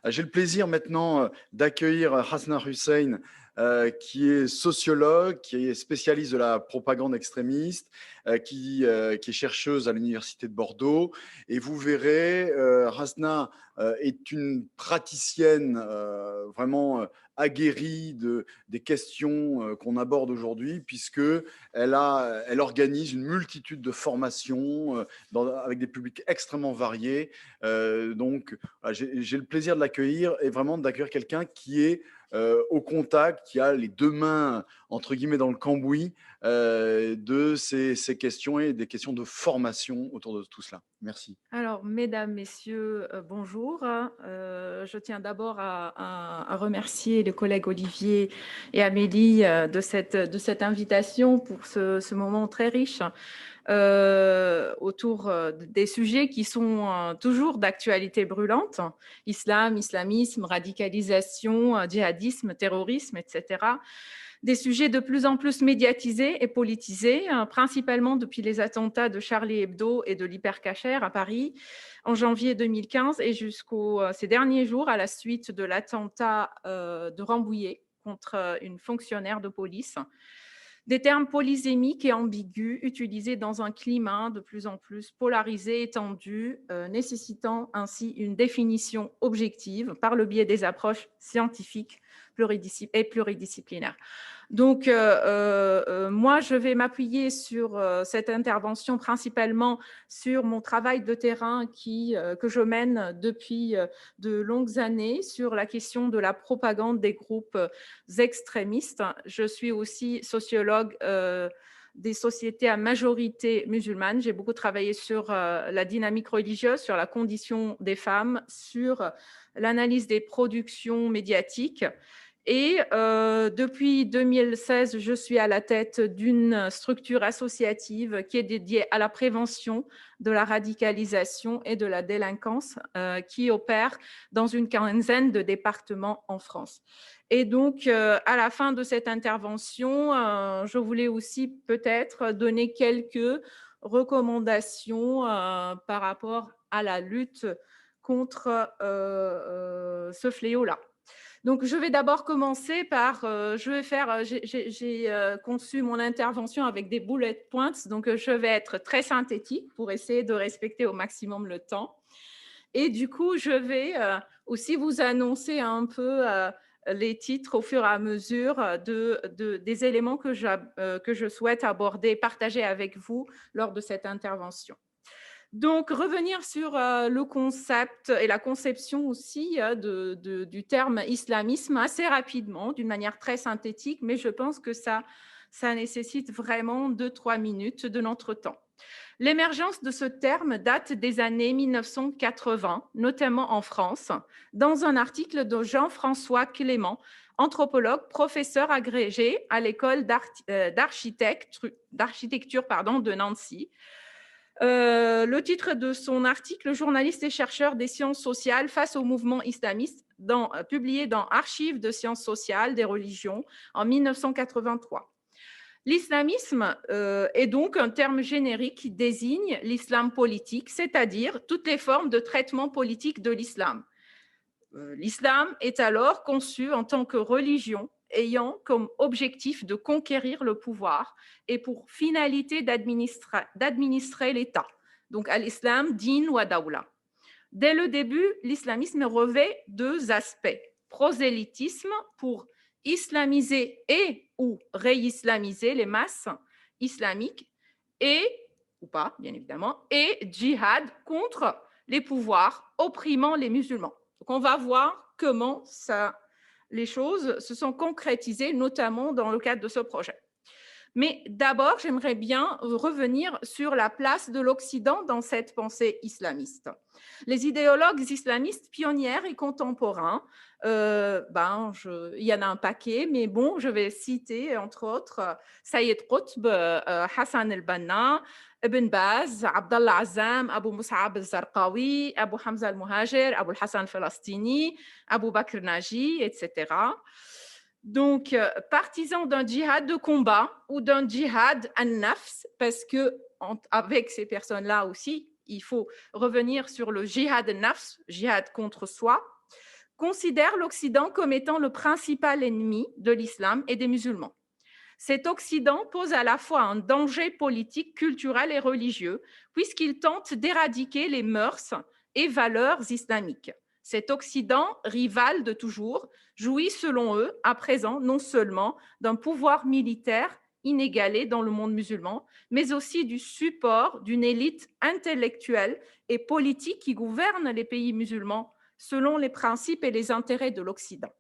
J'ai le plaisir maintenant d'accueillir Hasna Hussein, qui est sociologue, qui est spécialiste de la propagande extrémiste, qui est chercheuse à l'Université de Bordeaux. Et vous verrez, Hasna est une praticienne vraiment aguerrie des questions qu'on aborde aujourd'hui, puisque elle organise une multitude de formations avec des publics extrêmement variés. Donc, voilà, j'ai le plaisir de l'accueillir et vraiment d'accueillir quelqu'un qui est au contact, qui a les deux mains, entre guillemets, dans le cambouis de ces questions et des questions de formation autour de tout cela. Merci. Alors, mesdames, messieurs, bonjour. Je tiens d'abord à remercier les collègues Olivier et Amélie de cette invitation pour ce moment très riche autour des sujets qui sont toujours d'actualité brûlante: islam, islamisme, radicalisation, djihadisme, terrorisme, etc. Des sujets de plus en plus médiatisés et politisés, principalement depuis les attentats de Charlie Hebdo et de l'Hypercacher à Paris en janvier 2015 et jusqu'aux ces derniers jours à la suite de l'attentat de Rambouillet contre une fonctionnaire de police. Des termes polysémiques et ambigus utilisés dans un climat de plus en plus polarisé et tendu, nécessitant ainsi une définition objective par le biais des approches scientifiques et pluridisciplinaires. Donc, moi, je vais m'appuyer sur cette intervention principalement sur mon travail de terrain que je mène depuis de longues années sur la question de la propagande des groupes extrémistes. Je suis aussi sociologue des sociétés à majorité musulmane. J'ai beaucoup travaillé sur la dynamique religieuse, sur la condition des femmes, sur l'analyse des productions médiatiques. Et depuis 2016, je suis à la tête d'une structure associative qui est dédiée à la prévention de la radicalisation et de la délinquance, qui opère dans une quinzaine de départements en France. Et donc, à la fin de cette intervention, je voulais aussi peut-être donner quelques recommandations par rapport à la lutte contre ce fléau-là. Donc, je vais d'abord commencer par, j'ai conçu mon intervention avec des bullet points, donc je vais être très synthétique pour essayer de respecter au maximum le temps. Et du coup, je vais aussi vous annoncer un peu les titres au fur et à mesure des éléments que je souhaite aborder, partager avec vous lors de cette intervention. Donc, revenir sur le concept et la conception aussi du terme islamisme assez rapidement, d'une manière très synthétique, mais je pense que ça nécessite vraiment 2-3 minutes de notre temps. L'émergence de ce terme date des années 1980, notamment en France, dans un article de Jean-François Clément, anthropologue, professeur agrégé à l'école d'architecture de Nancy. Le titre de son article: journaliste et chercheur des sciences sociales face au mouvement islamiste, publié dans Archives de sciences sociales des religions en 1983. L'islamisme est donc un terme générique qui désigne l'islam politique, c'est-à-dire toutes les formes de traitement politique de l'islam. L'islam est alors conçu en tant que religion ayant comme objectif de conquérir le pouvoir et pour finalité d'administrer l'État. Donc, à l'islam, din wa dawla. Dès le début, l'islamisme revêt deux aspects: prosélytisme, pour islamiser et ou réislamiser les masses islamiques, et, ou pas, bien évidemment, et djihad, contre les pouvoirs opprimant les musulmans. Donc, on va voir comment les choses se sont concrétisées, notamment dans le cadre de ce projet. Mais d'abord, j'aimerais bien revenir sur la place de l'Occident dans cette pensée islamiste. Les idéologues islamistes pionniers et contemporains, il y en a un paquet, mais bon, je vais citer entre autres Sayyid Qutb, Hassan el-Banna, Ibn Baz, Abdallah Azzam, Abu Mus'ab al-Zarqawi, Abu Hamza al-Muhajir, Abu Hassan al-Falastini, Abu Bakr Naji, etc. Donc, partisans d'un djihad de combat ou d'un djihad an-nafs, parce que avec ces personnes-là aussi, il faut revenir sur le djihad an-nafs, djihad contre soi, considère l'Occident comme étant le principal ennemi de l'islam et des musulmans. Cet Occident pose à la fois un danger politique, culturel et religieux, puisqu'il tente d'éradiquer les mœurs et valeurs islamiques. Cet Occident, rival de toujours, jouit selon eux, à présent, non seulement d'un pouvoir militaire inégalé dans le monde musulman, mais aussi du support d'une élite intellectuelle et politique qui gouverne les pays musulmans selon les principes et les intérêts de l'Occident.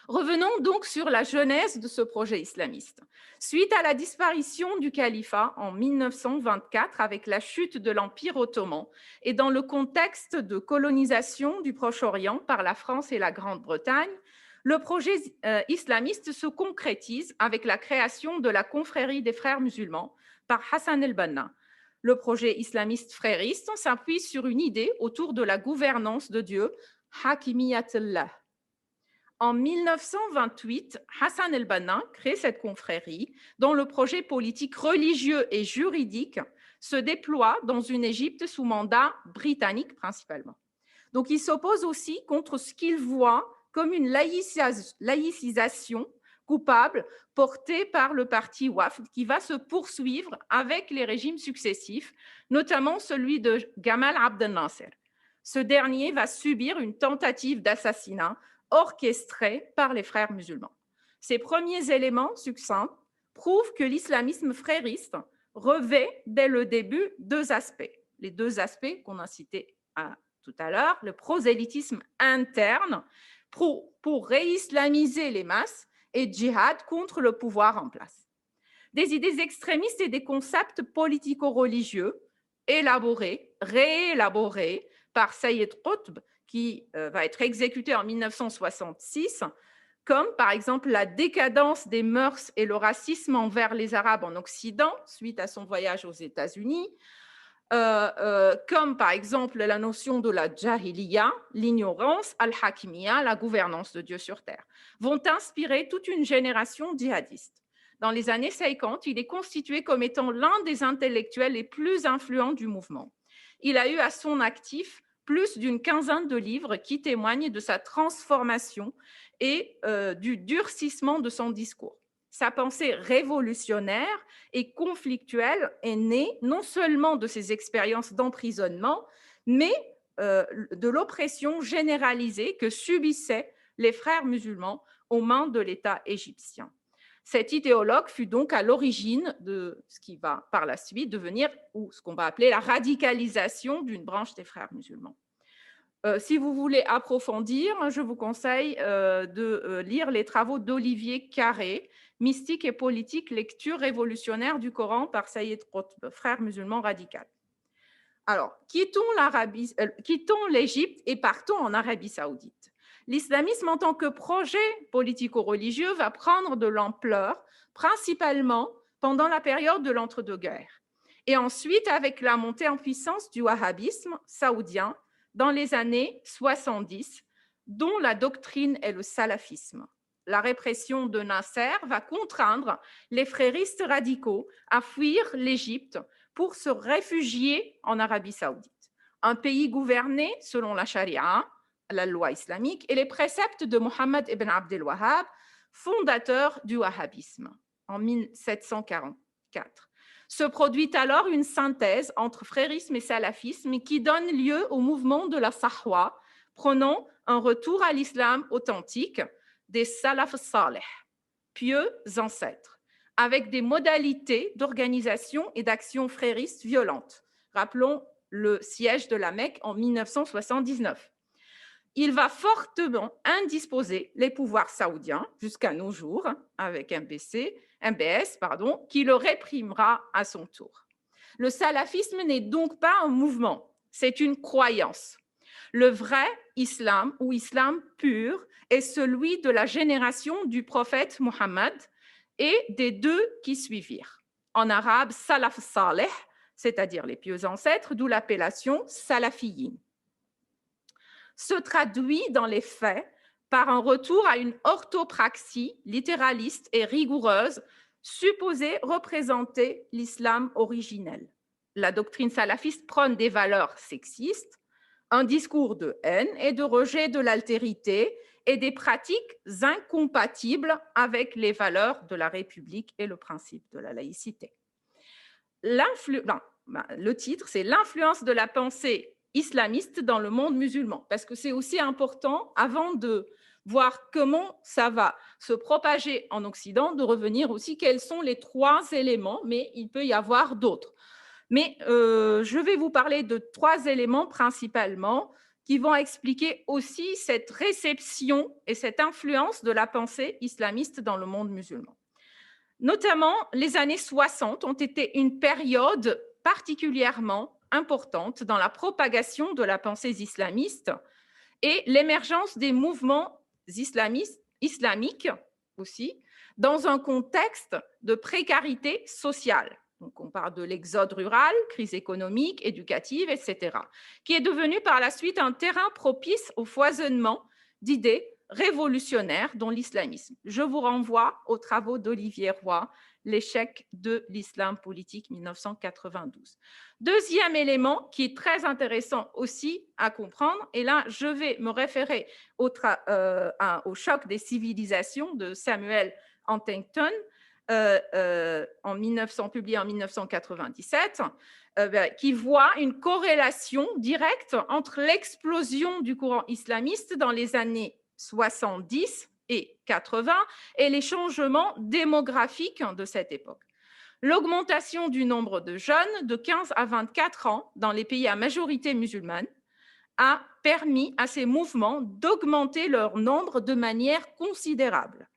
Revenons donc sur la genèse de ce projet islamiste. Suite à la disparition du califat en 1924 avec la chute de l'Empire ottoman et dans le contexte de colonisation du Proche-Orient par la France et la Grande-Bretagne, le projet islamiste se concrétise avec la création de la confrérie des frères musulmans par Hassan el-Banna. Le projet islamiste frériste s'appuie sur une idée autour de la gouvernance de Dieu, Hakimiyatullah. En 1928, Hassan el-Banna crée cette confrérie dont le projet politique religieux et juridique se déploie dans une Égypte sous mandat britannique principalement. Donc il s'oppose aussi contre ce qu'il voit comme une laïcisation coupable portée par le parti Wafd qui va se poursuivre avec les régimes successifs, notamment celui de Gamal Abdel Nasser. Ce dernier va subir une tentative d'assassinat orchestrée par les frères musulmans. Ces premiers éléments succincts prouvent que l'islamisme frériste revêt dès le début deux aspects. Les deux aspects qu'on a cités tout à l'heure, le prosélytisme interne pour réislamiser les masses et djihad contre le pouvoir en place. Des idées extrémistes et des concepts politico-religieux élaborés, réélaborés par Sayyid Qutb, qui va être exécuté en 1966, comme par exemple la décadence des mœurs et le racisme envers les Arabes en Occident suite à son voyage aux États-Unis, comme par exemple la notion de la jahiliya, l'ignorance, al-hakimiyya, la gouvernance de Dieu sur terre, vont inspirer toute une génération djihadiste. Dans les années 50, il est constitué comme étant l'un des intellectuels les plus influents du mouvement. Il a eu à son actif plus d'une quinzaine de livres qui témoignent de sa transformation et du durcissement de son discours. Sa pensée révolutionnaire et conflictuelle est née non seulement de ses expériences d'emprisonnement, mais de l'oppression généralisée que subissaient les frères musulmans aux mains de l'État égyptien. Cet idéologue fut donc à l'origine de ce qui va par la suite devenir, ou ce qu'on va appeler la radicalisation d'une branche des frères musulmans. Si vous voulez approfondir, je vous conseille de lire les travaux d'Olivier Carré, Mystique et politique, lecture révolutionnaire du Coran par Sayyid Qutb, frère musulman radical. Alors, quittons l'Égypte et partons en Arabie saoudite. L'islamisme en tant que projet politico-religieux va prendre de l'ampleur, principalement pendant la période de l'entre-deux-guerres. Et ensuite, avec la montée en puissance du wahhabisme saoudien dans les années 70, dont la doctrine est le salafisme. La répression de Nasser va contraindre les fréristes radicaux à fuir l'Égypte pour se réfugier en Arabie saoudite, un pays gouverné selon la charia, la loi islamique, et les préceptes de Mohammed ibn Abdel Wahhab, fondateur du wahhabisme, en 1744. Se produit alors une synthèse entre frérisme et salafisme qui donne lieu au mouvement de la Sahwa, prenant un retour à l'islam authentique des salaf saleh, pieux ancêtres, avec des modalités d'organisation et d'action frériste violentes. Rappelons le siège de la Mecque en 1979. Il va fortement indisposer les pouvoirs saoudiens jusqu'à nos jours, avec un MBS, qui le réprimera à son tour. Le salafisme n'est donc pas un mouvement, c'est une croyance. Le vrai islam, ou islam pur, est celui de la génération du prophète Mohammed et des deux qui suivirent. En arabe, salaf saleh, c'est-à-dire les pieux ancêtres, d'où l'appellation salafiyin. Se traduit dans les faits par un retour à une orthopraxie littéraliste et rigoureuse supposée représenter l'islam originel. La doctrine salafiste prône des valeurs sexistes, un discours de haine et de rejet de l'altérité et des pratiques incompatibles avec les valeurs de la République et le principe de la laïcité. Le titre, c'est l'influence de la pensée islamiste dans le monde musulman, parce que c'est aussi important, avant de voir comment ça va se propager en Occident, de revenir aussi quels sont les 3 éléments, mais il peut y avoir d'autres. Mais je vais vous parler de 3 éléments principalement qui vont expliquer aussi cette réception et cette influence de la pensée islamiste dans le monde musulman. Notamment, les années 60 ont été une période particulièrement importante dans la propagation de la pensée islamiste et l'émergence des mouvements islamiques aussi, dans un contexte de précarité sociale. Donc, on parle de l'exode rural, crise économique, éducative, etc., qui est devenu par la suite un terrain propice au foisonnement d'idées révolutionnaires, dont l'islamisme. Je vous renvoie aux travaux d'Olivier Roy, L'échec de l'islam politique 1992. Deuxième élément qui est très intéressant aussi à comprendre, et là je vais me référer au choc des civilisations de Samuel Huntington, publié en 1997, qui voit une corrélation directe entre l'explosion du courant islamiste dans les années 70 et 80 et les changements démographiques de cette époque. L'augmentation du nombre de jeunes de 15 à 24 ans dans les pays à majorité musulmane a permis à ces mouvements d'augmenter leur nombre de manière considérable.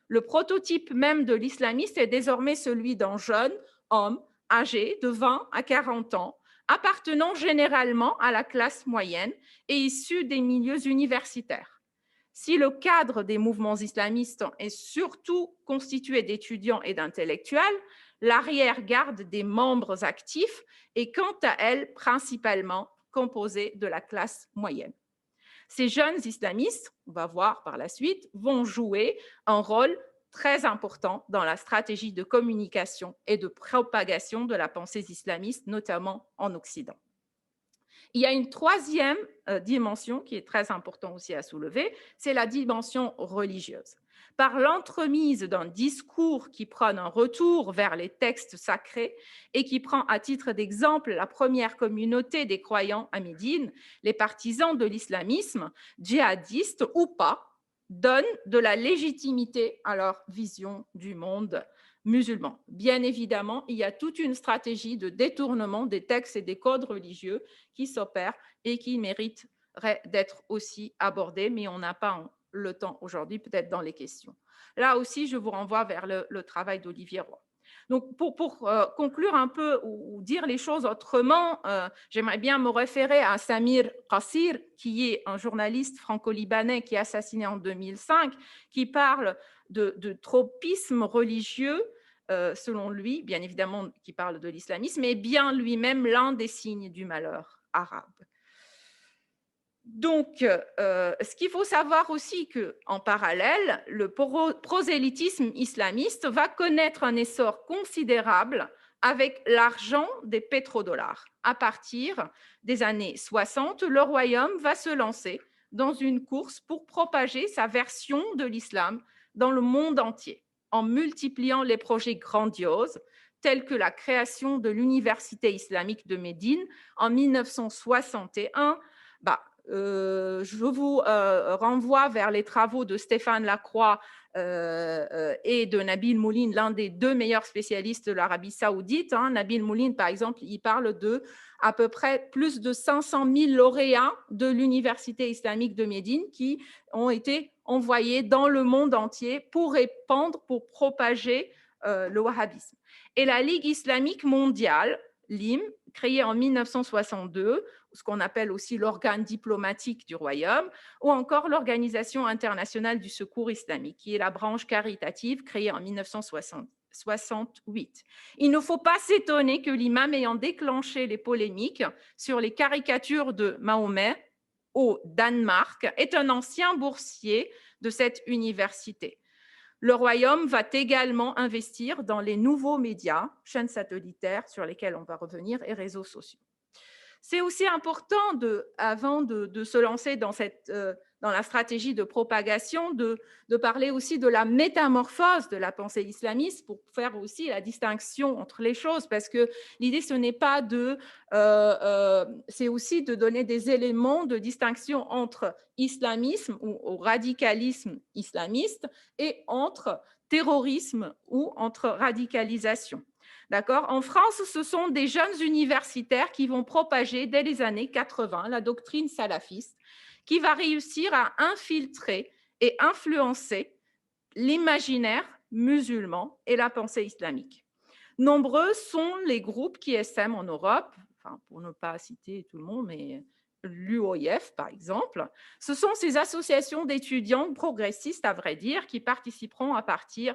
Le prototype même de l'islamiste est désormais celui d'un jeune homme âgé de 20 à 40 ans, appartenant généralement à la classe moyenne et issu des milieux universitaires. Si le cadre des mouvements islamistes est surtout constitué d'étudiants et d'intellectuels, l'arrière-garde des membres actifs est quant à elle principalement composée de la classe moyenne. Ces jeunes islamistes, on va voir par la suite, vont jouer un rôle très important dans la stratégie de communication et de propagation de la pensée islamiste, notamment en Occident. Il y a une troisième dimension qui est très importante aussi à soulever, c'est la dimension religieuse. Par l'entremise d'un discours qui prône un retour vers les textes sacrés et qui prend à titre d'exemple la première communauté des croyants à Médine, les partisans de l'islamisme, djihadistes ou pas, donnent de la légitimité à leur vision du monde musulmans. Bien évidemment, il y a toute une stratégie de détournement des textes et des codes religieux qui s'opère et qui mériteraient d'être aussi abordés, mais on n'a pas le temps aujourd'hui, peut-être dans les questions. Là aussi, je vous renvoie vers le travail d'Olivier Roy. Donc, pour conclure un peu ou dire les choses autrement, j'aimerais bien me référer à Samir Qassir, qui est un journaliste franco-libanais qui est assassiné en 2005, qui parle de tropisme religieux, selon lui, bien évidemment, qui parle de l'islamisme, est bien lui-même l'un des signes du malheur arabe. Donc, ce qu'il faut savoir aussi qu'en parallèle, le prosélytisme islamiste va connaître un essor considérable avec l'argent des pétrodollars. À partir des années 60, le royaume va se lancer dans une course pour propager sa version de l'islam dans le monde entier, en multipliant les projets grandioses tels que la création de l'Université islamique de Médine en 1961. Je vous renvoie vers les travaux de Stéphane Lacroix et de Nabil Mouline, l'un des 2 meilleurs spécialistes de l'Arabie saoudite. Nabil Mouline, par exemple, il parle de à peu près plus de 500 000 lauréats de l'Université islamique de Médine qui ont été envoyés dans le monde entier pour répandre, pour propager le wahhabisme. Et la Ligue islamique mondiale, l'IM, créée en 1962, ce qu'on appelle aussi l'organe diplomatique du royaume, ou encore l'Organisation internationale du secours islamique, qui est la branche caritative créée en 1968. Il ne faut pas s'étonner que l'imam ayant déclenché les polémiques sur les caricatures de Mahomet au Danemark est un ancien boursier de cette université. Le royaume va également investir dans les nouveaux médias, chaînes satellitaires sur lesquelles on va revenir et réseaux sociaux. C'est aussi important, avant de se lancer dans la stratégie de propagation, de parler aussi de la métamorphose de la pensée islamiste pour faire aussi la distinction entre les choses, parce que l'idée, ce n'est pas c'est aussi de donner des éléments de distinction entre islamisme ou radicalisme islamiste et entre terrorisme ou entre radicalisation. D'accord? En France, ce sont des jeunes universitaires qui vont propager dès les années 80 la doctrine salafiste, qui va réussir à infiltrer et influencer l'imaginaire musulman et la pensée islamique. Nombreux sont les groupes qui essaiment en Europe, enfin, pour ne pas citer tout le monde, mais l'UOIF, par exemple. Ce sont ces associations d'étudiants progressistes, à vrai dire, qui participeront à partir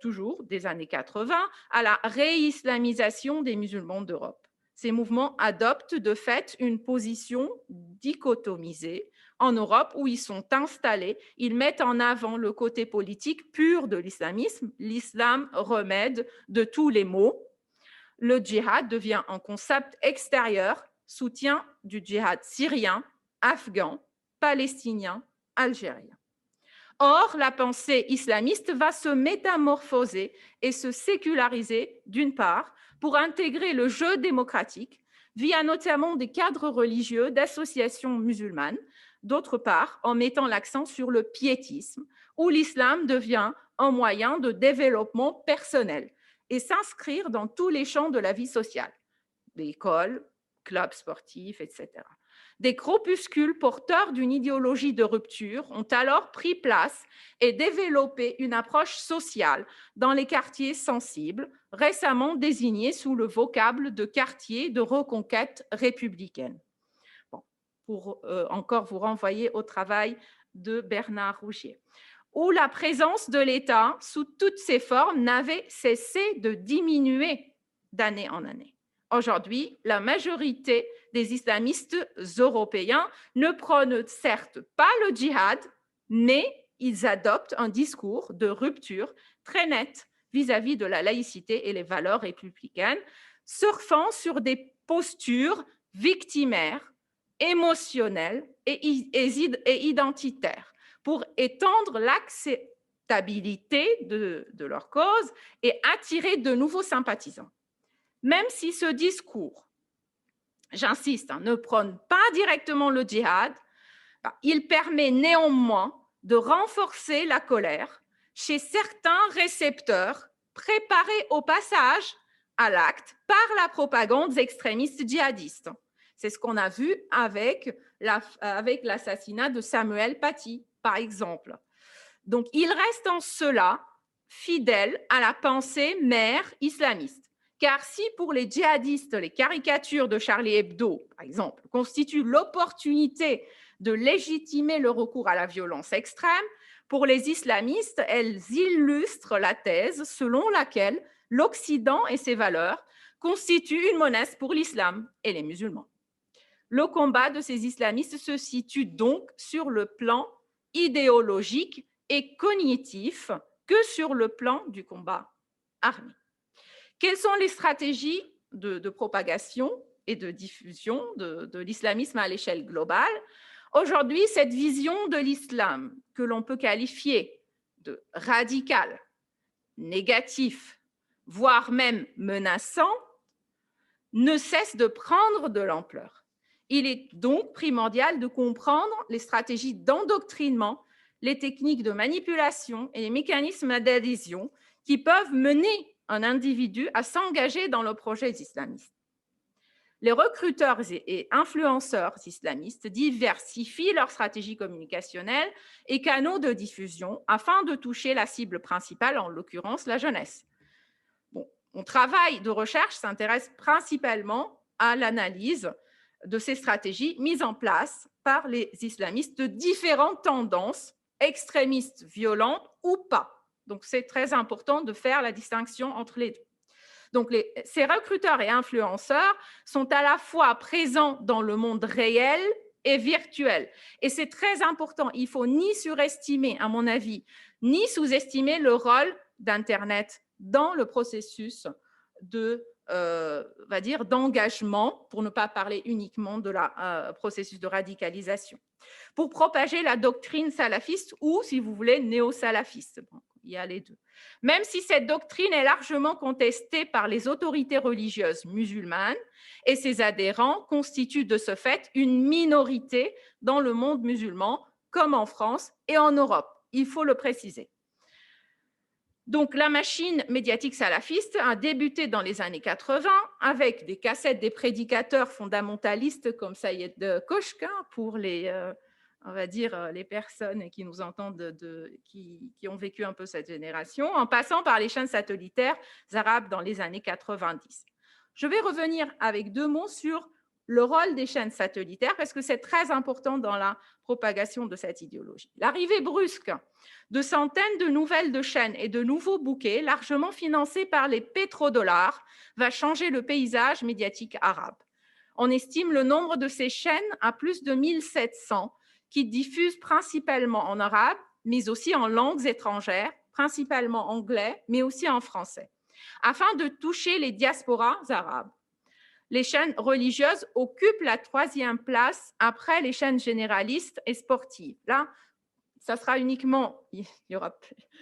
toujours des années 80 à la réislamisation des musulmans d'Europe. Ces mouvements adoptent de fait une position dichotomisée en Europe où ils sont installés. Ils mettent en avant le côté politique pur de l'islamisme, l'islam remède de tous les maux. Le djihad devient un concept extérieur, soutien du djihad syrien, afghan, palestinien, algérien. Or, la pensée islamiste va se métamorphoser et se séculariser, d'une part, pour intégrer le jeu démocratique via notamment des cadres religieux d'associations musulmanes, d'autre part, en mettant l'accent sur le piétisme, où l'islam devient un moyen de développement personnel et s'inscrire dans tous les champs de la vie sociale, l'école, clubs sportifs, etc. Des groupuscules porteurs d'une idéologie de rupture ont alors pris place et développé une approche sociale dans les quartiers sensibles, récemment désignés sous le vocable de quartiers de reconquête républicaine. Bon, pour encore vous renvoyer au travail de Bernard Rougier, où la présence de l'État sous toutes ses formes n'avait cessé de diminuer d'année en année. Aujourd'hui, la majorité des islamistes européens ne prônent certes pas le djihad, mais ils adoptent un discours de rupture très net vis-à-vis de la laïcité et les valeurs républicaines, surfant sur des postures victimaires, émotionnelles et identitaires pour étendre l'acceptabilité de leur cause et attirer de nouveaux sympathisants. Même si ce discours, j'insiste, ne prône pas directement le djihad, il permet néanmoins de renforcer la colère chez certains récepteurs préparés au passage à l'acte par la propagande extrémiste djihadiste. C'est ce qu'on a vu avec l'assassinat de Samuel Paty, par exemple. Donc, il reste en cela fidèle à la pensée mère islamiste. Car si pour les djihadistes, les caricatures de Charlie Hebdo, par exemple, constituent l'opportunité de légitimer le recours à la violence extrême, pour les islamistes, elles illustrent la thèse selon laquelle l'Occident et ses valeurs constituent une menace pour l'islam et les musulmans. Le combat de ces islamistes se situe donc sur le plan idéologique et cognitif que sur le plan du combat armé. Quelles sont les stratégies de propagation et de diffusion de l'islamisme à l'échelle globale? Aujourd'hui, cette vision de l'islam que l'on peut qualifier de radicale, négatif, voire même menaçant, ne cesse de prendre de l'ampleur. Il est donc primordial de comprendre les stratégies d'endoctrinement, les techniques de manipulation et les mécanismes d'adhésion qui peuvent mener un individu à s'engager dans le projet islamiste. Les recruteurs et influenceurs islamistes diversifient leurs stratégies communicationnelles et canaux de diffusion afin de toucher la cible principale, en l'occurrence la jeunesse. Bon, mon travail de recherche s'intéresse principalement à l'analyse de ces stratégies mises en place par les islamistes de différentes tendances, extrémistes, violentes ou pas. Donc, c'est très important de faire la distinction entre les deux. Donc, ces recruteurs et influenceurs sont à la fois présents dans le monde réel et virtuel. Et c'est très important. Il ne faut ni surestimer, à mon avis, ni sous-estimer le rôle d'Internet dans le processus de va dire, d'engagement, pour ne pas parler uniquement de la processus de radicalisation, pour propager la doctrine salafiste ou, si vous voulez, néo-salafiste. Bon, il y a les deux. Même si cette doctrine est largement contestée par les autorités religieuses musulmanes et ses adhérents constituent de ce fait une minorité dans le monde musulman, comme en France et en Europe. Il faut le préciser. Donc, la machine médiatique salafiste a débuté dans les années 80 avec des cassettes des prédicateurs fondamentalistes comme Saïd Koshk, pour les, on va dire, les personnes qui nous entendent, qui ont vécu un peu cette génération, en passant par les chaînes satellitaires arabes dans les années 90. Je vais revenir avec 2 mots sur le rôle des chaînes satellitaires parce que c'est très important dans la propagation de cette idéologie. L'arrivée brusque de centaines de nouvelles chaînes et de nouveaux bouquets largement financés par les pétrodollars va changer le paysage médiatique arabe. On estime le nombre de ces chaînes à plus de 1700 qui diffusent principalement en arabe, mais aussi en langues étrangères, principalement anglais, mais aussi en français, afin de toucher les diasporas arabes. Les chaînes religieuses occupent la 3e place après les chaînes généralistes et sportives. Là, ça sera uniquement, il y aura,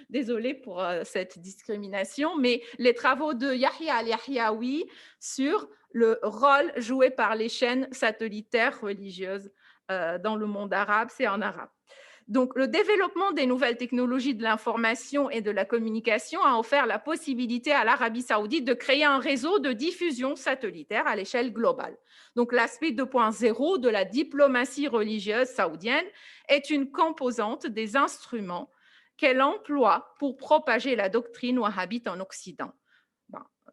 désolé pour cette discrimination, mais les travaux de Yahya al-Yahyaoui sur le rôle joué par les chaînes satellitaires religieuses dans le monde arabe, c'est en arabe. Donc, le développement des nouvelles technologies de l'information et de la communication a offert la possibilité à l'Arabie saoudite de créer un réseau de diffusion satellitaire à l'échelle globale. Donc, l'aspect 2.0 de la diplomatie religieuse saoudienne est une composante des instruments qu'elle emploie pour propager la doctrine wahhabite en Occident.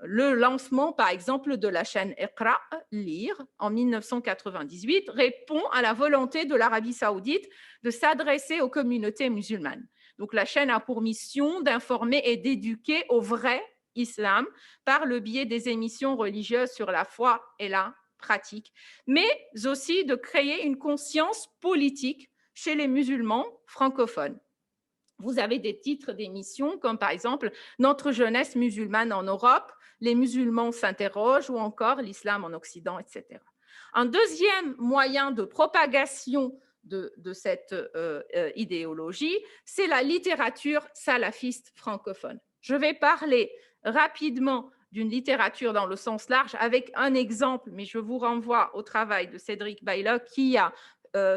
Le lancement, par exemple, de la chaîne Iqra, Lire, en 1998, répond à la volonté de l'Arabie saoudite de s'adresser aux communautés musulmanes. Donc, la chaîne a pour mission d'informer et d'éduquer au vrai islam par le biais des émissions religieuses sur la foi et la pratique, mais aussi de créer une conscience politique chez les musulmans francophones. Vous avez des titres d'émissions comme par exemple « Notre jeunesse musulmane en Europe »,« Les musulmans s'interrogent » ou encore « L'islam en Occident », etc. Un deuxième moyen de propagation de cette idéologie, c'est la littérature salafiste francophone. Je vais parler rapidement d'une littérature dans le sens large avec un exemple, mais je vous renvoie au travail de Cédric Baylock qui a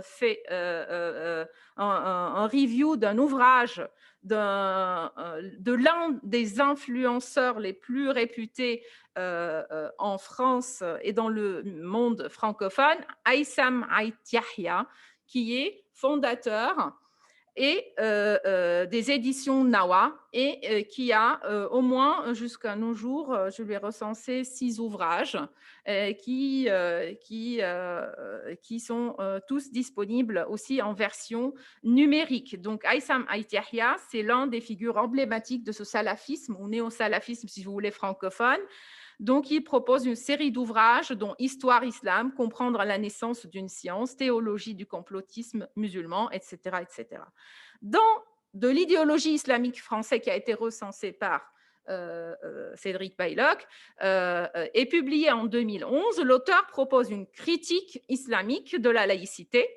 fait un review d'un ouvrage de l'un des influenceurs les plus réputés en France et dans le monde francophone, Aïssam Ait Yahya, qui est fondateur et des éditions Nawa et qui a au moins jusqu'à nos jours, je lui ai recensé 6 ouvrages qui sont tous disponibles aussi en version numérique. Donc Aïssam Ait Yahya, c'est l'un des figures emblématiques de ce salafisme ou néo-salafisme si vous voulez francophone. Donc, il propose une série d'ouvrages dont Histoire islam, comprendre la naissance d'une science, théologie du complotisme musulman, etc., etc. Dans de l'idéologie islamique française qui a été recensée par Cédric Baylock et publié en 2011, l'auteur propose une critique islamique de la laïcité,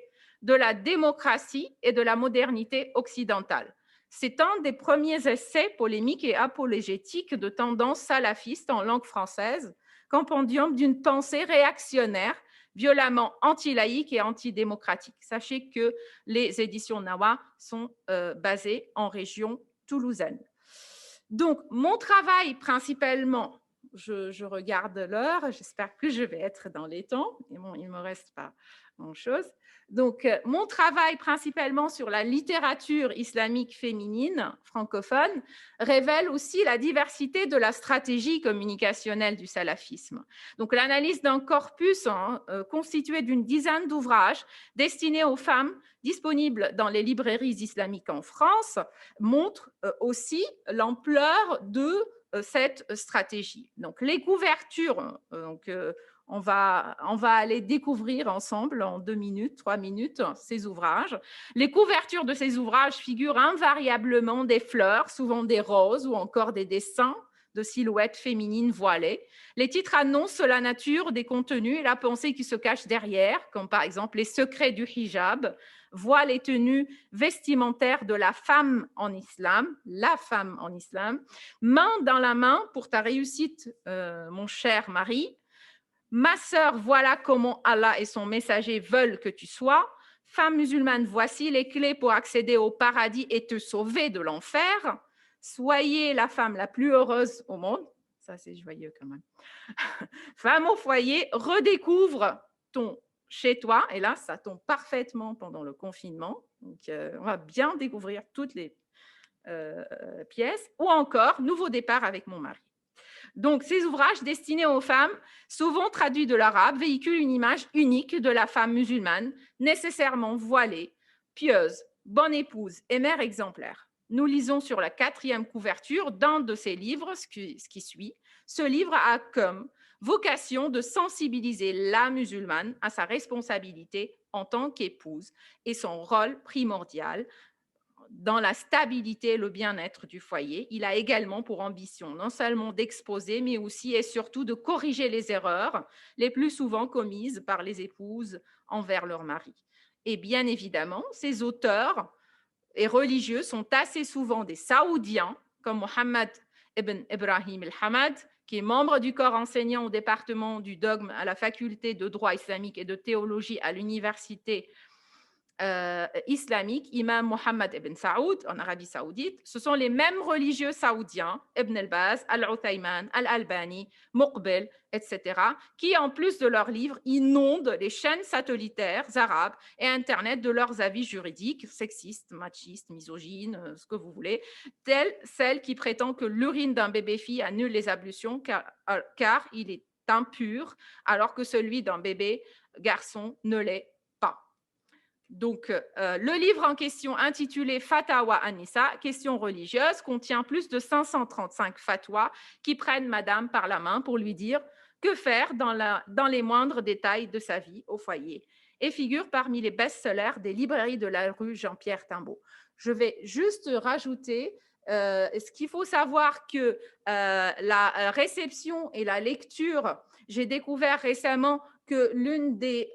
de la démocratie et de la modernité occidentale. C'est un des premiers essais polémiques et apologétiques de tendance salafiste en langue française, compendium d'une pensée réactionnaire, violemment anti-laïque et antidémocratique. Sachez que les éditions Nawa sont basées en région toulousaine. Donc, mon travail principalement, je regarde l'heure, j'espère que je vais être dans les temps, et bon, il ne me reste pas grand-chose. Donc, mon travail principalement sur la littérature islamique féminine francophone révèle aussi la diversité de la stratégie communicationnelle du salafisme. Donc, l'analyse d'un corpus constitué d'une dizaine d'ouvrages destinés aux femmes disponibles dans les librairies islamiques en France montre aussi l'ampleur de cette stratégie. Donc, les couvertures, on va aller découvrir ensemble en 2 minutes, 3 minutes ces ouvrages. Les couvertures de ces ouvrages figurent invariablement des fleurs, souvent des roses ou encore des dessins de silhouettes féminines voilées. Les titres annoncent la nature des contenus et la pensée qui se cache derrière, comme par exemple les secrets du hijab, voient les tenues vestimentaires de la femme en islam, main dans la main pour ta réussite, mon cher mari. Ma sœur, voilà comment Allah et son messager veulent que tu sois. Femme musulmane, voici les clés pour accéder au paradis et te sauver de l'enfer. Soyez la femme la plus heureuse au monde. Ça, c'est joyeux quand même. Femme au foyer, redécouvre ton chez toi. Et là, ça tombe parfaitement pendant le confinement. Donc, on va bien découvrir toutes les pièces. Ou encore, nouveau départ avec mon mari. Donc, ces ouvrages destinés aux femmes, souvent traduits de l'arabe, véhiculent une image unique de la femme musulmane, nécessairement voilée, pieuse, bonne épouse et mère exemplaire. Nous lisons sur la 4e couverture d'un de ces livres, ce qui suit. Ce livre a comme vocation de sensibiliser la musulmane à sa responsabilité en tant qu'épouse et son rôle primordial dans la stabilité et le bien-être du foyer. Il a également pour ambition non seulement d'exposer, mais aussi et surtout de corriger les erreurs les plus souvent commises par les épouses envers leur mari. Et bien évidemment, ces auteurs et religieux sont assez souvent des Saoudiens, comme Mohammed ibn Ibrahim al-Hamad, qui est membre du corps enseignant au département du dogme à la faculté de droit islamique et de théologie à l'université islamique, Imam Mohammed ibn Saoud, en Arabie Saoudite. Ce sont les mêmes religieux saoudiens, Ibn al-Baz, Al-Uthayman, Al-Albani, Muqbil, etc., qui, en plus de leurs livres, inondent les chaînes satellitaires arabes et Internet de leurs avis juridiques, sexistes, machistes, misogynes, ce que vous voulez, telles celles qui prétendent que l'urine d'un bébé-fille annule les ablutions car il est impur, alors que celui d'un bébé garçon ne l'est pas. Donc, le livre en question, intitulé Fatawa Anissa, questions religieuses, contient plus de 535 fatwas qui prennent madame par la main pour lui dire que faire dans les moindres détails de sa vie au foyer et figure parmi les best-sellers des librairies de la rue Jean-Pierre Timbaud. Je vais juste rajouter ce qu'il faut savoir que la réception et la lecture, j'ai découvert récemment que l'une des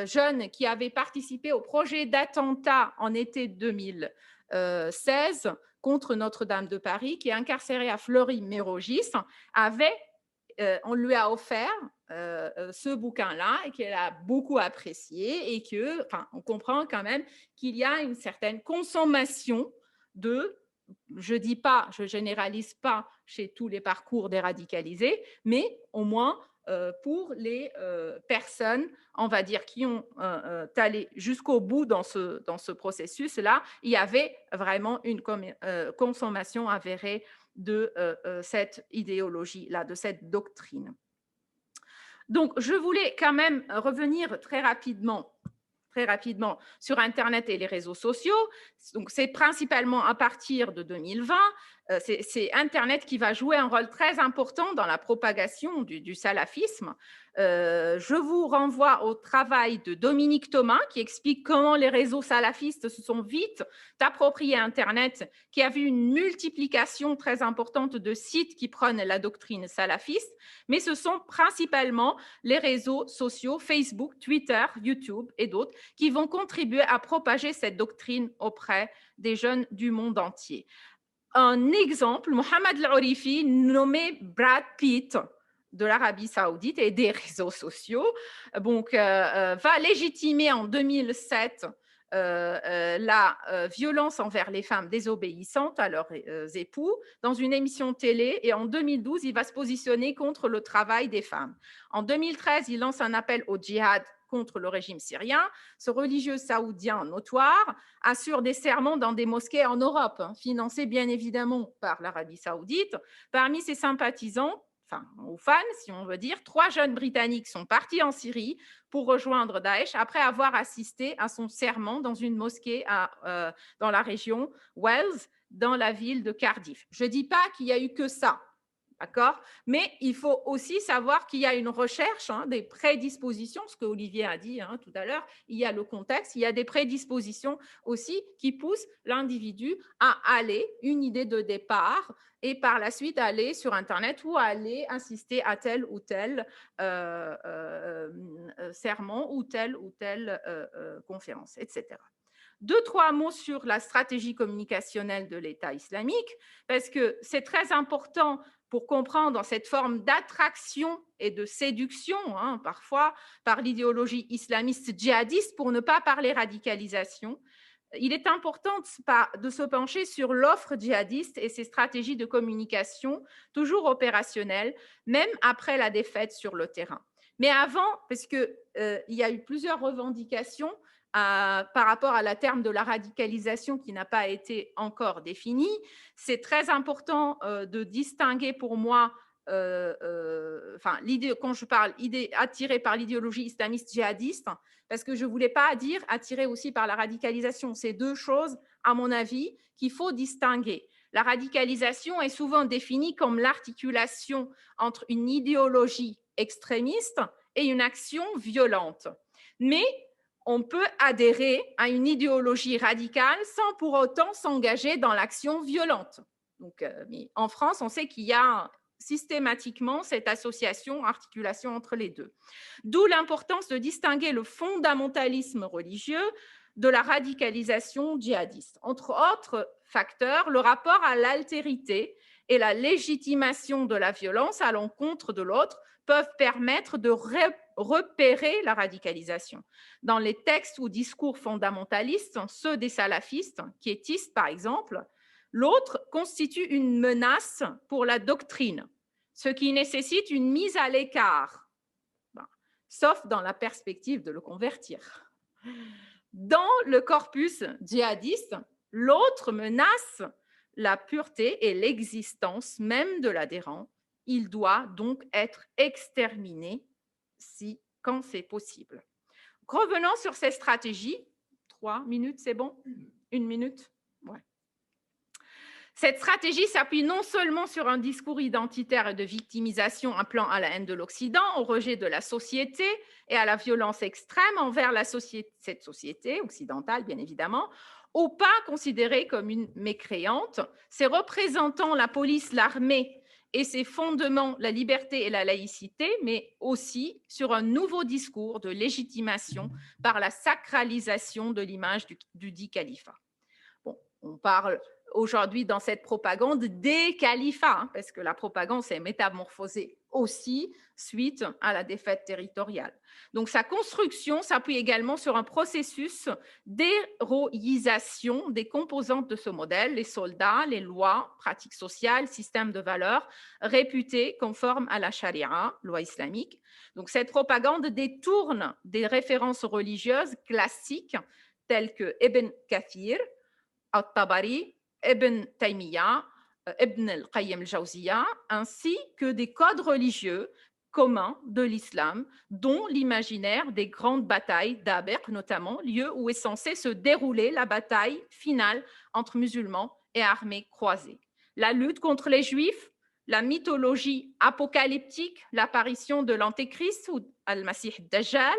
jeunes qui avait participé au projet d'attentat en été 2016 contre Notre-Dame de Paris, qui est incarcérée à Fleury-Mérogis, on lui a offert ce bouquin-là et qu'elle a beaucoup apprécié et on comprend quand même qu'il y a une certaine consommation je dis pas, je généralise pas chez tous les parcours des radicalisés, mais au moins pour les personnes, on va dire, qui ont allé jusqu'au bout dans ce processus-là, il y avait vraiment une consommation avérée de cette idéologie-là, de cette doctrine. Donc, je voulais quand même revenir très rapidement sur Internet et les réseaux sociaux. Donc, c'est principalement à partir de 2020. C'est Internet qui va jouer un rôle très important dans la propagation du salafisme. Je vous renvoie au travail de Dominique Thomas qui explique comment les réseaux salafistes se sont vite appropriés Internet, qui a vu une multiplication très importante de sites qui prônent la doctrine salafiste, mais ce sont principalement les réseaux sociaux, Facebook, Twitter, YouTube et d'autres, qui vont contribuer à propager cette doctrine auprès des jeunes du monde entier. Un exemple, Mohamed Al-Orifi, nommé Brad Pitt de l'Arabie Saoudite et des réseaux sociaux, donc, va légitimer en 2007 la violence envers les femmes désobéissantes à leurs époux dans une émission télé, et en 2012, il va se positionner contre le travail des femmes. En 2013, il lance un appel au djihad contre le régime syrien. Ce religieux saoudien notoire assure des sermons dans des mosquées en Europe, financés bien évidemment par l'Arabie Saoudite. Parmi ses sympathisants, aux fans, si on veut dire, 3 jeunes Britanniques sont partis en Syrie pour rejoindre Daesh après avoir assisté à son sermon dans une mosquée dans la région Wells, dans la ville de Cardiff. Je ne dis pas qu'il n'y a eu que ça. D'accord? Mais il faut aussi savoir qu'il y a une recherche, des prédispositions, ce que Olivier a dit tout à l'heure, il y a le contexte, il y a des prédispositions aussi qui poussent l'individu à aller, une idée de départ, et par la suite aller sur Internet ou aller assister à tel ou tel sermon ou telle conférence, etc. 2-3 mots sur la stratégie communicationnelle de l'État islamique, parce que c'est très important pour comprendre cette forme d'attraction et de séduction, parfois par l'idéologie islamiste djihadiste, pour ne pas parler radicalisation. Il est important de se pencher sur l'offre djihadiste et ses stratégies de communication, toujours opérationnelles, même après la défaite sur le terrain. Mais avant, parce qu'il y a eu plusieurs revendications par rapport à la terme de la radicalisation qui n'a pas été encore définie, c'est très important de distinguer pour moi, quand je parle attirée par l'idéologie islamiste djihadiste, parce que je ne voulais pas dire attirée aussi par la radicalisation. C'est deux choses, à mon avis, qu'il faut distinguer. La radicalisation est souvent définie comme l'articulation entre une idéologie extrémiste et une action violente. Mais on peut adhérer à une idéologie radicale sans pour autant s'engager dans l'action violente. Donc, mais en France, on sait qu'il y a systématiquement cette association, articulation entre les deux. D'où l'importance de distinguer le fondamentalisme religieux de la radicalisation djihadiste. Entre autres facteurs, le rapport à l'altérité et la légitimation de la violence à l'encontre de l'autre peuvent permettre de repérer la radicalisation. Dans les textes ou discours fondamentalistes, ceux des salafistes, quiétistes par exemple, l'autre constitue une menace pour la doctrine, ce qui nécessite une mise à l'écart, sauf dans la perspective de le convertir. Dans le corpus djihadiste, l'autre menace la pureté et l'existence même de l'adhérent. Il doit donc être exterminé quand c'est possible. Revenons sur ces stratégies. 3 minutes, c'est bon? 1 minute? Ouais. Cette stratégie s'appuie non seulement sur un discours identitaire et de victimisation appelant à la haine de l'Occident, au rejet de la société et à la violence extrême envers cette société occidentale, bien évidemment, ou pas considérée comme une mécréante, ses représentants, la police, l'armée, et ses fondements, la liberté et la laïcité, mais aussi sur un nouveau discours de légitimation par la sacralisation de l'image du dit califat. Bon, on parle aujourd'hui dans cette propagande des califats, parce que la propagande s'est métamorphosée aussi suite à la défaite territoriale. Donc sa construction s'appuie également sur un processus d'héroïsation des composantes de ce modèle, les soldats, les lois, pratiques sociales, systèmes de valeurs réputés conformes à la charia, loi islamique. Donc cette propagande détourne des références religieuses classiques telles que Ibn Kathir, At-Tabari, Ibn Taymiyyah, Ibn al-Qayyim al-Jawziyya, ainsi que des codes religieux communs de l'islam, dont l'imaginaire des grandes batailles d'Aber, notamment, lieu où est censée se dérouler la bataille finale entre musulmans et armées croisées. La lutte contre les juifs, la mythologie apocalyptique, l'apparition de l'antéchrist ou al-Masih Dajjal,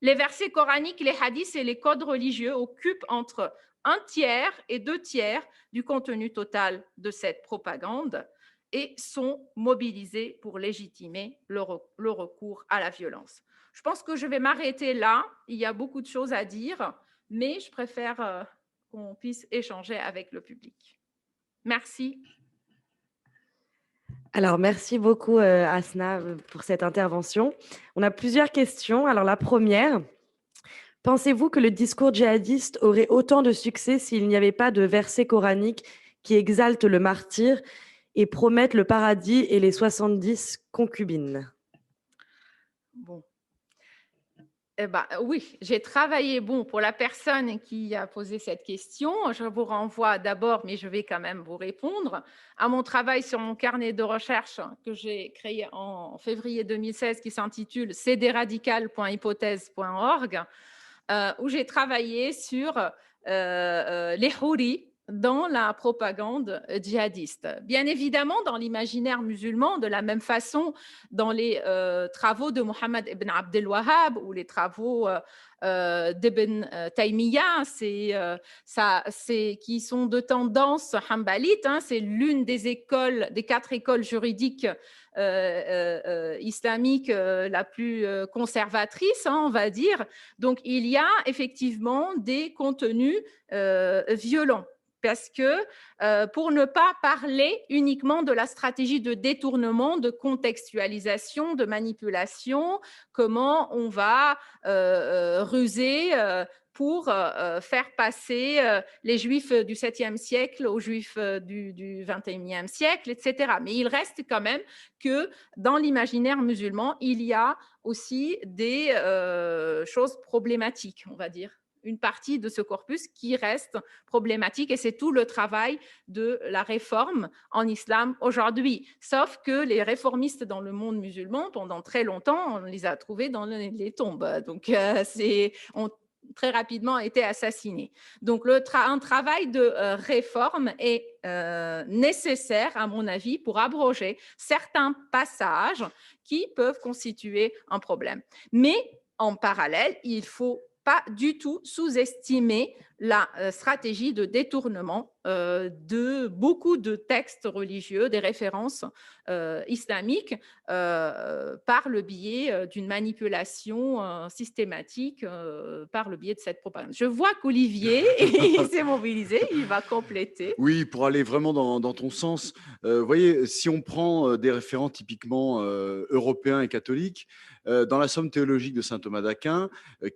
les versets coraniques, les hadiths et les codes religieux occupent entre 1/3 et 2/3 du contenu total de cette propagande et sont mobilisés pour légitimer le recours à la violence. Je pense que je vais m'arrêter là. Il y a beaucoup de choses à dire, mais je préfère qu'on puisse échanger avec le public. Merci. Alors, merci beaucoup, Asna, pour cette intervention. On a plusieurs questions. Alors, la première, pensez-vous que le discours djihadiste aurait autant de succès s'il n'y avait pas de versets coraniques qui exaltent le martyr et promettent le paradis et les 70 concubines? Bon. Oui, j'ai travaillé, pour la personne qui a posé cette question, je vous renvoie d'abord, mais je vais quand même vous répondre, à mon travail sur mon carnet de recherche que j'ai créé en février 2016 qui s'intitule cdradical.hypothèse.org, où j'ai travaillé sur les houris dans la propagande djihadiste. Bien évidemment, dans l'imaginaire musulman, de la même façon, dans les travaux de Mohammed ibn Abdel Wahhab ou les travaux d'Ibn Taymiyyah, qui sont de tendance hanbalite, hein, c'est l'une des écoles, des 4 écoles juridiques islamique la plus conservatrice, hein, on va dire. Donc, il y a effectivement des contenus violents. Parce que pour ne pas parler uniquement de la stratégie de détournement, de contextualisation, de manipulation, comment on va ruser pour faire passer les Juifs du 7e siècle aux Juifs du 21e siècle, etc. Mais il reste quand même que dans l'imaginaire musulman, il y a aussi des choses problématiques, on va dire. Une partie de ce corpus qui reste problématique et c'est tout le travail de la réforme en islam aujourd'hui. Sauf que les réformistes dans le monde musulman, pendant très longtemps, on les a trouvés dans les tombes. Donc, ont très rapidement été assassinés. Donc, un travail de réforme est nécessaire, à mon avis, pour abroger certains passages qui peuvent constituer un problème. Mais en parallèle, il faut pas du tout sous-estimer la stratégie de détournement de beaucoup de textes religieux, des références islamiques, par le biais d'une manipulation systématique, par le biais de cette propagande. Je vois qu'Olivier s'est mobilisé, il va compléter. Oui, pour aller vraiment dans ton sens, vous voyez, si on prend des référents typiquement européens et catholiques, dans la Somme théologique de saint Thomas d'Aquin,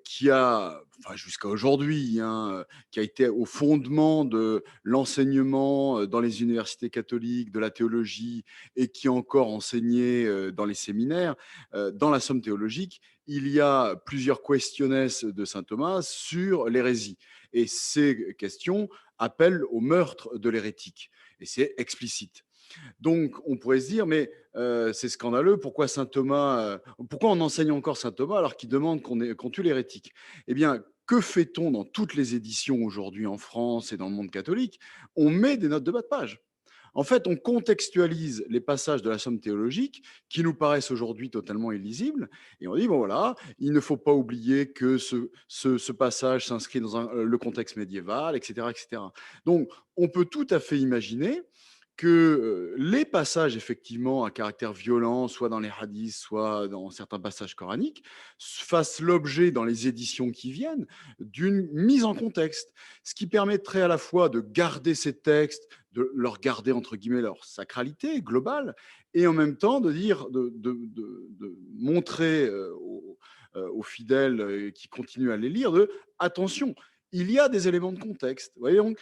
qui a, enfin, jusqu'à aujourd'hui, hein, qui a été au fondement de l'enseignement dans les universités catholiques, de la théologie, et qui est encore enseigné dans les séminaires, dans la Somme théologique, il y a plusieurs questionnesses de saint Thomas sur l'hérésie. Et ces questions appellent au meurtre de l'hérétique. Et c'est explicite. Donc, on pourrait se dire, mais c'est scandaleux, pourquoi saint Thomas, pourquoi on enseigne encore saint Thomas alors qu'il demande qu'on tue l'hérétique? Eh bien, que fait-on dans toutes les éditions aujourd'hui en France et dans le monde catholique? On met des notes de bas de page. En fait, on contextualise les passages de la Somme théologique qui nous paraissent aujourd'hui totalement illisibles et on dit, bon voilà, il ne faut pas oublier que ce passage s'inscrit dans le contexte médiéval, etc., etc. Donc, on peut tout à fait imaginer que les passages effectivement à caractère violent, soit dans les hadiths, soit dans certains passages coraniques, fassent l'objet dans les éditions qui viennent d'une mise en contexte, ce qui permettrait à la fois de garder ces textes, de leur garder entre guillemets leur sacralité globale, et en même temps de dire, de montrer aux fidèles qui continuent à les lire, attention, il y a des éléments de contexte. Vous voyez, donc,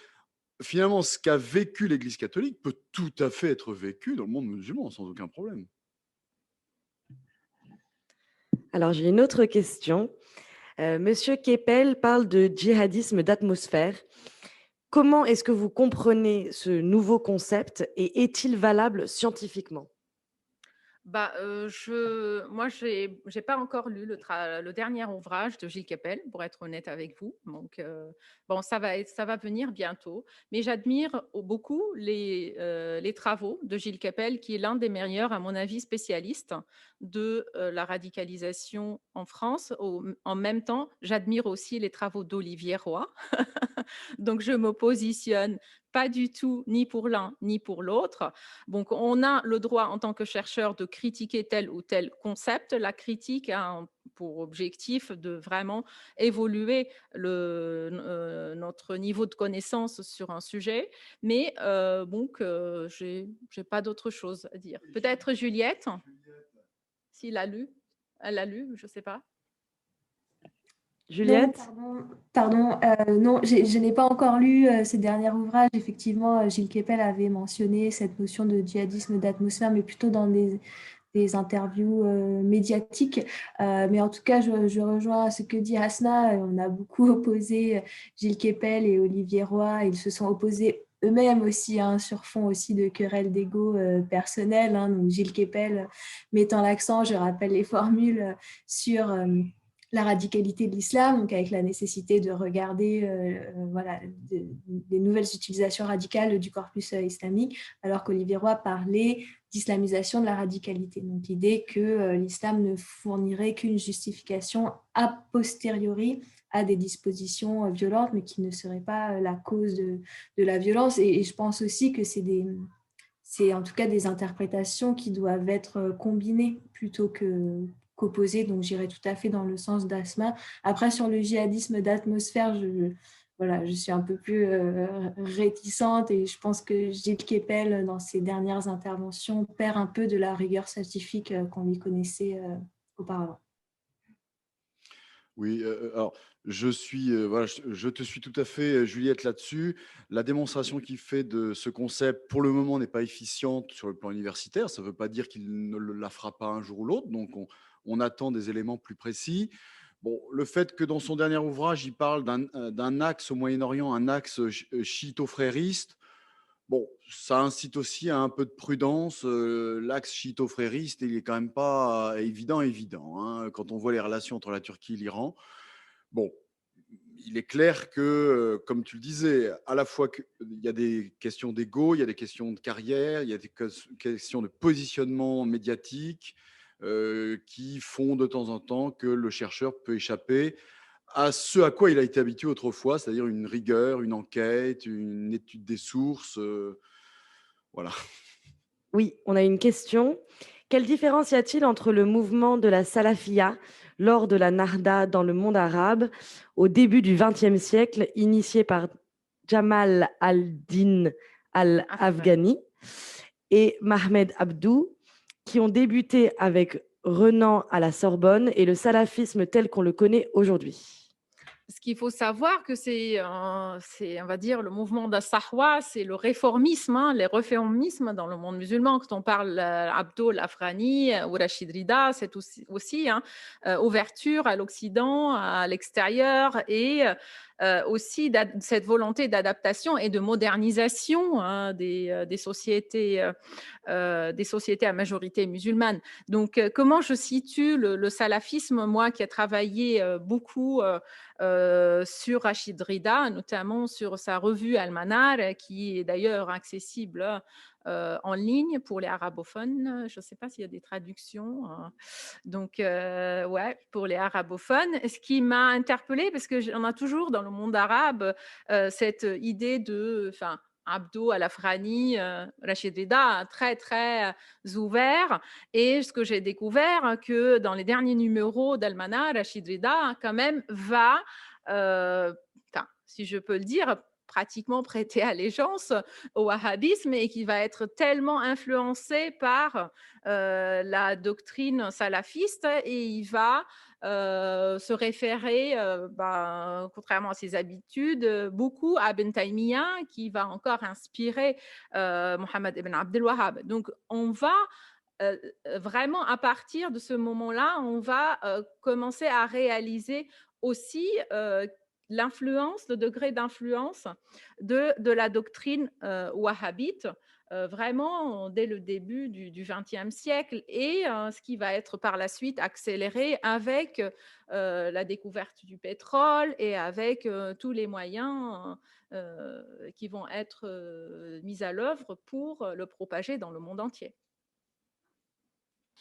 finalement, ce qu'a vécu l'Église catholique peut tout à fait être vécu dans le monde musulman, sans aucun problème. Alors, j'ai une autre question. Monsieur Keppel parle de djihadisme d'atmosphère. Comment est-ce que vous comprenez ce nouveau concept et est-il valable scientifiquement? Bah, moi, j'ai pas encore lu le dernier ouvrage de Gilles Kepel, pour être honnête avec vous. Donc, bon, ça va venir bientôt. Mais j'admire beaucoup les travaux de Gilles Kepel, qui est l'un des meilleurs, à mon avis, spécialistes de la radicalisation en France. En même temps, j'admire aussi les travaux d'Olivier Roy. Donc, je me positionne pas du tout ni pour l'un ni pour l'autre. Donc, on a le droit en tant que chercheur de critiquer tel ou tel concept. La critique a pour objectif de vraiment évoluer notre niveau de connaissance sur un sujet. Mais donc, j'ai pas d'autre chose à dire. Peut-être Juliette, s'il a lu, elle a lu, je ne sais pas. Juliette? Non, pardon, non, je n'ai pas encore lu ces derniers ouvrages. Effectivement, Gilles Kepel avait mentionné cette notion de djihadisme d'atmosphère, mais plutôt dans des interviews médiatiques. Mais en tout cas, je rejoins ce que dit Hasna. On a beaucoup opposé Gilles Kepel et Olivier Roy. Ils se sont opposés eux-mêmes aussi, hein, sur fond aussi de querelles d'ego personnelles. Hein. Donc Gilles Kepel mettant l'accent, je rappelle les formules, sur la radicalité de l'islam, donc avec la nécessité de regarder voilà, des nouvelles utilisations radicales du corpus islamique, alors qu'Olivier Roy parlait d'islamisation de la radicalité. Donc l'idée que l'islam ne fournirait qu'une justification a posteriori à des dispositions violentes, mais qui ne serait pas la cause de la violence. Et je pense aussi que c'est en tout cas des interprétations qui doivent être combinées plutôt qu'opposées. Donc j'irais tout à fait dans le sens d'Asma. Après, sur le djihadisme d'atmosphère, voilà, je suis un peu plus réticente et je pense que Gilles Kepel, dans ses dernières interventions, perd un peu de la rigueur scientifique qu'on lui connaissait auparavant. Oui, alors voilà, je te suis tout à fait, Juliette, là-dessus. La démonstration qu'il fait de ce concept, pour le moment, n'est pas efficiente sur le plan universitaire. Ça ne veut pas dire qu'il ne la fera pas un jour ou l'autre, donc on attend des éléments plus précis. Bon, le fait que dans son dernier ouvrage, il parle d'un axe au Moyen-Orient, un axe chiito-frériste, bon, ça incite aussi à un peu de prudence. L'axe chiito-frériste, il est quand même pas évident, hein, quand on voit les relations entre la Turquie et l'Iran. Bon, il est clair que, comme tu le disais, à la fois il y a des questions d'ego, il y a des questions de carrière, il y a des questions de positionnement médiatique qui font de temps en temps que le chercheur peut échapper à ce à quoi il a été habitué autrefois, c'est-à-dire une rigueur, une enquête, une étude des sources. Voilà. Oui, on a une question. Quelle différence y a-t-il entre le mouvement de la salafia lors de la Nahda dans le monde arabe au début du XXe siècle, initié par Jamal al-Din al-Afghani et Mohamed Abdou, qui ont débuté avec Renan à la Sorbonne, et le salafisme tel qu'on le connaît aujourd'hui? Ce qu'il faut savoir que c'est, on va dire, le mouvement d'As-Sahwa, c'est le réformisme, hein, les réformismes dans le monde musulman. Quand on parle Abdo al-Afghani ou Rachid Rida, c'est aussi hein, ouverture à l'Occident, à l'extérieur et aussi cette volonté d'adaptation et de modernisation hein, des sociétés à majorité musulmane. Donc, comment je situe le salafisme, moi qui ai travaillé beaucoup sur Rachid Rida, notamment sur sa revue Al-Manar, qui est d'ailleurs accessible en ligne pour les arabophones. Je ne sais pas s'il y a des traductions. Donc, ouais, pour les arabophones. Ce qui m'a interpellée, parce qu'on a toujours dans le monde arabe cette idée de... Abdo al-Afghani, Rachid Rida, très, très ouvert. Et ce que j'ai découvert, que dans les derniers numéros d'Almanar, Rachid Rida, quand même, va, si je peux le dire, pratiquement prêter allégeance au wahhabisme et qui va être tellement influencé par la doctrine salafiste et il va se référer, contrairement à ses habitudes, beaucoup à Ibn Taymiyyah qui va encore inspirer Mohammed ibn Abdel Wahhab. Donc on va vraiment à partir de ce moment-là, on va commencer à réaliser aussi l'influence, le degré d'influence de la doctrine wahhabite, vraiment dès le début du XXe siècle et ce qui va être par la suite accéléré avec la découverte du pétrole et avec tous les moyens qui vont être mis à l'œuvre pour le propager dans le monde entier.